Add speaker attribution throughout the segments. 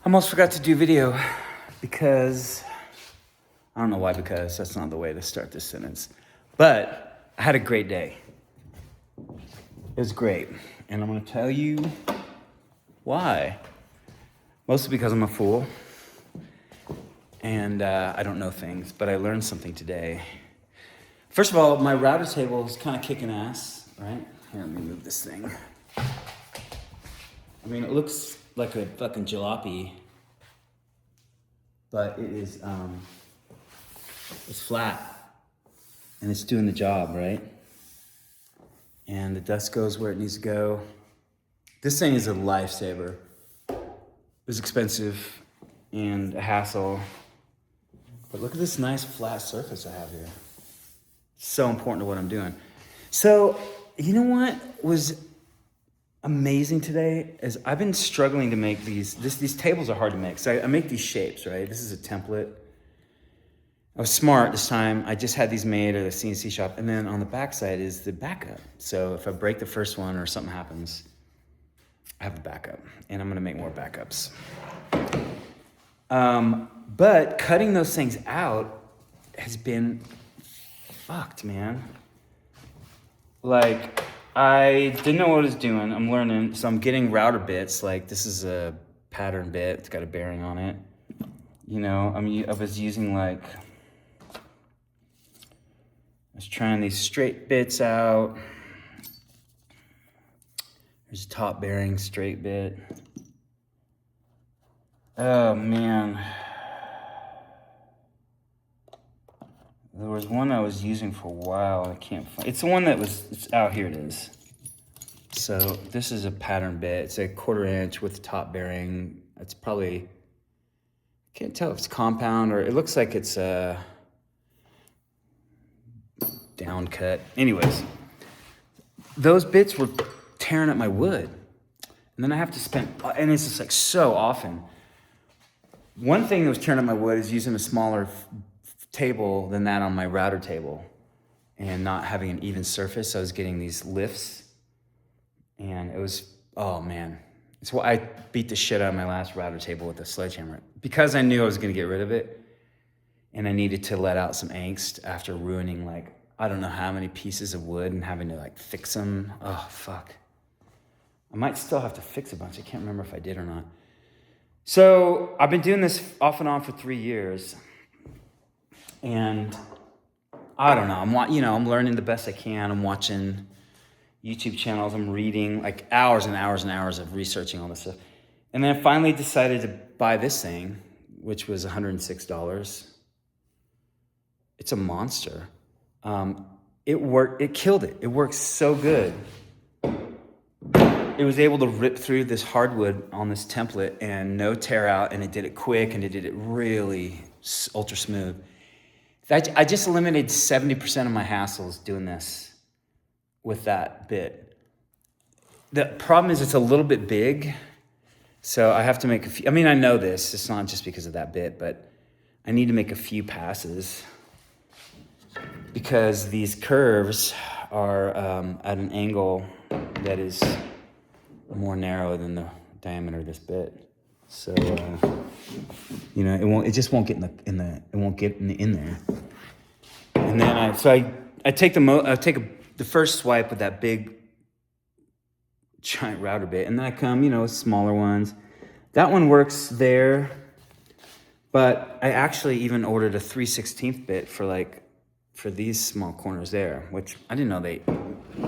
Speaker 1: Almost forgot to do video because, I don't know why, because that's not the way to start this sentence. But I had a great day. It was great. And I'm gonna tell you why. Mostly because I'm a fool. And I don't know things, but I learned something today. First of all, my router table is kind of kicking ass, right? Here, let me move this thing. I mean, it looks like a fucking jalopy, but it is, it's flat and it's doing the job, right? And the dust goes where it needs to go. This thing is a lifesaver. It was expensive and a hassle, but look at this nice flat surface I have here. So important to what I'm doing. So, you know what was amazing today is I've been struggling to make these tables are hard to make. So I make these shapes, right? This is a template. I was smart this time. I just had these made at a CNC shop. And then on the back side is the backup. So if I break the first one or something happens, I have a backup. And I'm gonna make more backups. But cutting those things out has been fucked, man. Like, I didn't know what I was doing. I'm learning, so I'm getting router bits. Like, this is a pattern bit. It's got a bearing on it. You know, I was using like, I was trying these straight bits out. There's a top bearing straight bit. Oh man. There was one I was using for a while. I can't find. It's the one that was. It's out here. It is. So this is a pattern bit. It's a 1/4 inch with the top bearing. It's probably. I can't tell if it's compound or it looks like it's a down cut. Anyways, those bits were tearing up my wood, and then I have to spend. And it's just like so often. One thing that was tearing up my wood is using a smaller table than that on my router table and not having an even surface. I was getting these lifts and it was, oh man. It's why I beat the shit out of my last router table with a sledgehammer because I knew I was gonna get rid of it and I needed to let out some angst after ruining like, I don't know how many pieces of wood and having to like fix them. Oh, fuck. I might still have to fix a bunch. I can't remember if I did or not. So I've been doing this off and on for 3 years. And I don't know, I'm learning the best I can. I'm watching YouTube channels. I'm reading like hours and hours and hours of researching all this stuff. And then I finally decided to buy this thing, which was $106. It's a monster. It worked, it killed it. It worked so good. It was able to rip through this hardwood on this template and no tear out, and it did it quick and it did it really ultra smooth. I just eliminated 70% of my hassles doing this with that bit. The problem is it's a little bit big, so I have to make a few. I mean, I know this. It's not just because of that bit, but I need to make a few passes because these curves are at an angle that is more narrow than the diameter of this bit. So, it just won't get it won't get in there. And then I take the first swipe with that big giant router bit, and then I come, smaller ones. That one works there, but I actually even ordered a 3/16 bit for these small corners there, which I didn't know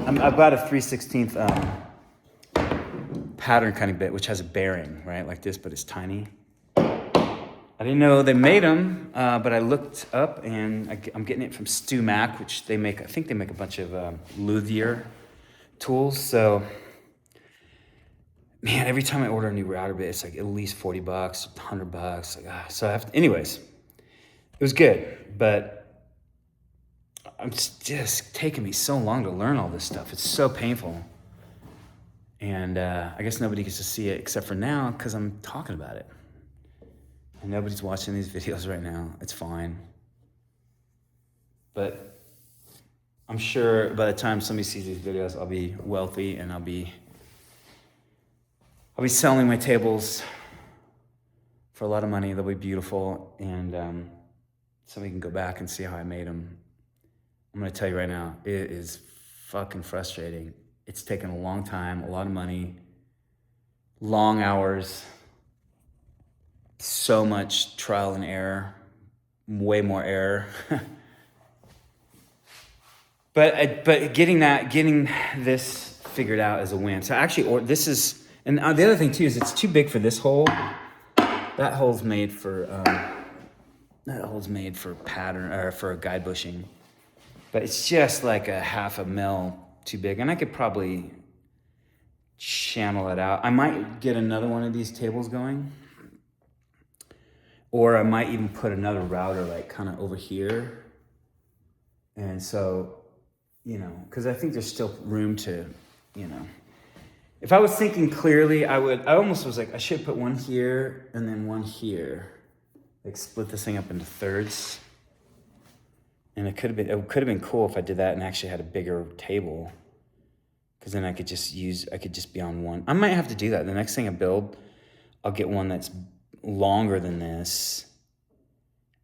Speaker 1: I've got a 3/16 pattern cutting bit, which has a bearing, right, like this, but it's tiny. I didn't know they made them, but I looked up and I'm getting it from Stu Mac, which I think they make a bunch of luthier tools. So, man, every time I order a new router bit, it's like at least $40, $100. So I have to, anyways, it was good, but it's just taking me so long to learn all this stuff. It's so painful. And I guess nobody gets to see it except for now because I'm talking about it. And nobody's watching these videos right now. It's fine. But I'm sure by the time somebody sees these videos, I'll be wealthy and I'll be selling my tables for a lot of money. They'll be beautiful, and somebody can go back and see how I made them. I'm gonna tell you right now, it is fucking frustrating. It's taken a long time, a lot of money, long hours, so much trial and error, way more error. But getting this figured out is a win. So actually, this is, and the other thing too is it's too big for this hole. That hole's made for pattern or for guide bushing, but it's just like a half a mil too big, and I could probably channel it out. I might get another one of these tables going, or I might even put another router like kind of over here, and so, you know, because I think there's still room to, you know, if I was thinking clearly, I almost was like, I should put one here and then one here, like split this thing up into thirds. And it could have been cool if I did that and actually had a bigger table, because then I could just be on one. I might have to do that. The next thing I build, I'll get one that's longer than this,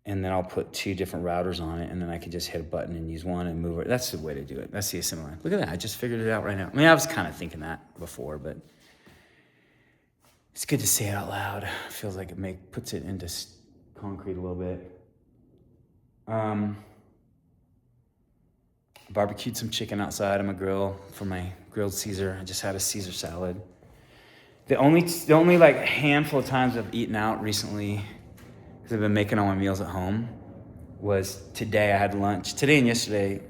Speaker 1: and then I'll put 2 different routers on it, and then I can just hit a button and use one and move it. That's the way to do it. That's the assembly line. Look at that. I just figured it out right now. I mean, I was kind of thinking that before, but it's good to say it out loud. It feels like it puts it into concrete a little bit. Barbecued some chicken outside on my grill for my grilled Caesar. I just had a Caesar salad. The only like handful of times I've eaten out recently, because I've been making all my meals at home, was today. I had lunch. Today and yesterday,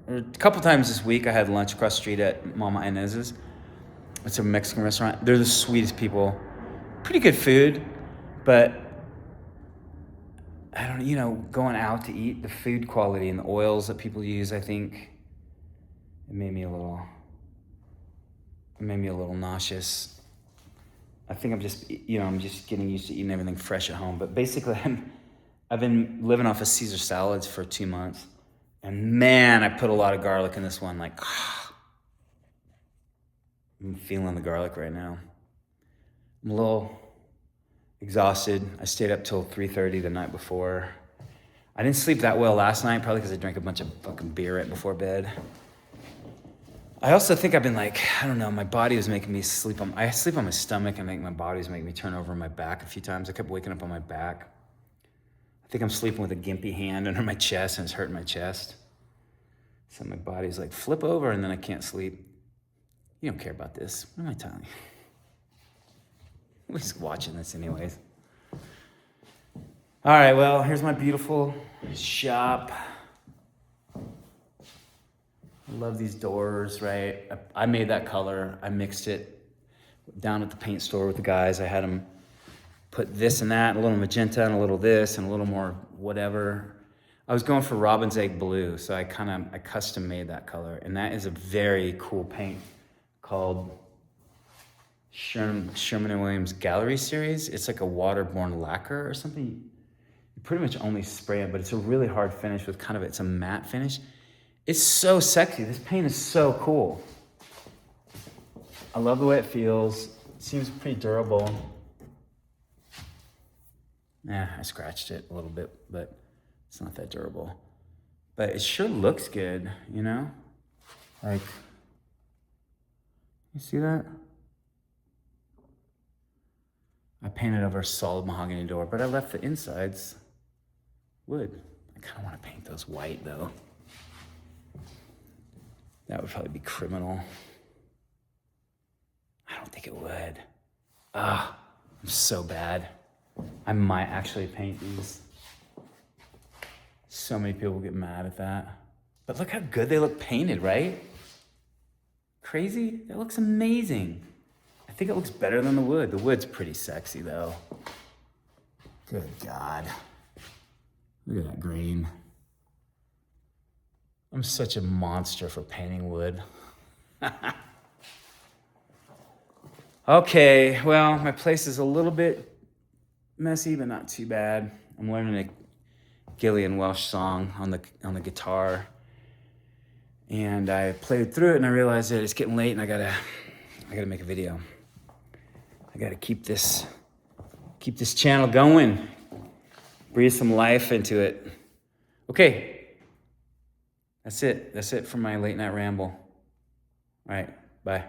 Speaker 1: or a couple times this week, I had lunch across the street at Mama Inez's. It's a Mexican restaurant. They're the sweetest people. Pretty good food, but I don't, going out to eat, the food quality and the oils that people use, I think it made me a little nauseous. I think I'm just getting used to eating everything fresh at home. But basically, I've been living off of Caesar salads for 2 months. And man, I put a lot of garlic in this one. Like, I'm feeling the garlic right now. I'm a little exhausted. I stayed up till 3:30 the night before. I didn't sleep that well last night, probably because I drank a bunch of fucking beer right before bed. I also think I've been like, I don't know, my body was making me sleep I sleep on my stomach, and I think my body was making me turn over on my back a few times. I kept waking up on my back. I think I'm sleeping with a gimpy hand under my chest, and it's hurting my chest. So my body's like, flip over, and then I can't sleep. You don't care about this. What am I telling you? Nobody's watching this anyways. All right, well, here's my beautiful shop. I love these doors, right? I made that color. I mixed it down at the paint store with the guys. I had them put this and that, and a little magenta, and a little this, and a little more whatever. I was going for robin's egg blue, so I custom made that color. And that is a very cool paint called Sherman and Williams Gallery Series. It's like a waterborne lacquer or something. You pretty much only spray it, but it's a really hard finish with it's a matte finish. It's so sexy. This paint is so cool. I love the way it feels. It seems pretty durable. I scratched it a little bit, but it's not that durable. But it sure looks good, Like, you see that? I painted over a solid mahogany door, but I left the insides wood. I kind of want to paint those white, though. That would probably be criminal. I don't think it would. I'm so bad. I might actually paint these. So many people get mad at that. But look how good they look painted, right? Crazy? That looks amazing. I think it looks better than the wood. The wood's pretty sexy, though. Good God. Look at that green. I'm such a monster for painting wood. Okay, well, my place is a little bit messy, but not too bad. I'm learning a Gillian Welsh song on the guitar, and I played through it, and I realized that it's getting late, and I gotta make a video. I gotta keep this keep this channel going. Breathe some life into it. Okay. That's it. That's it for my late night ramble. All right. Bye.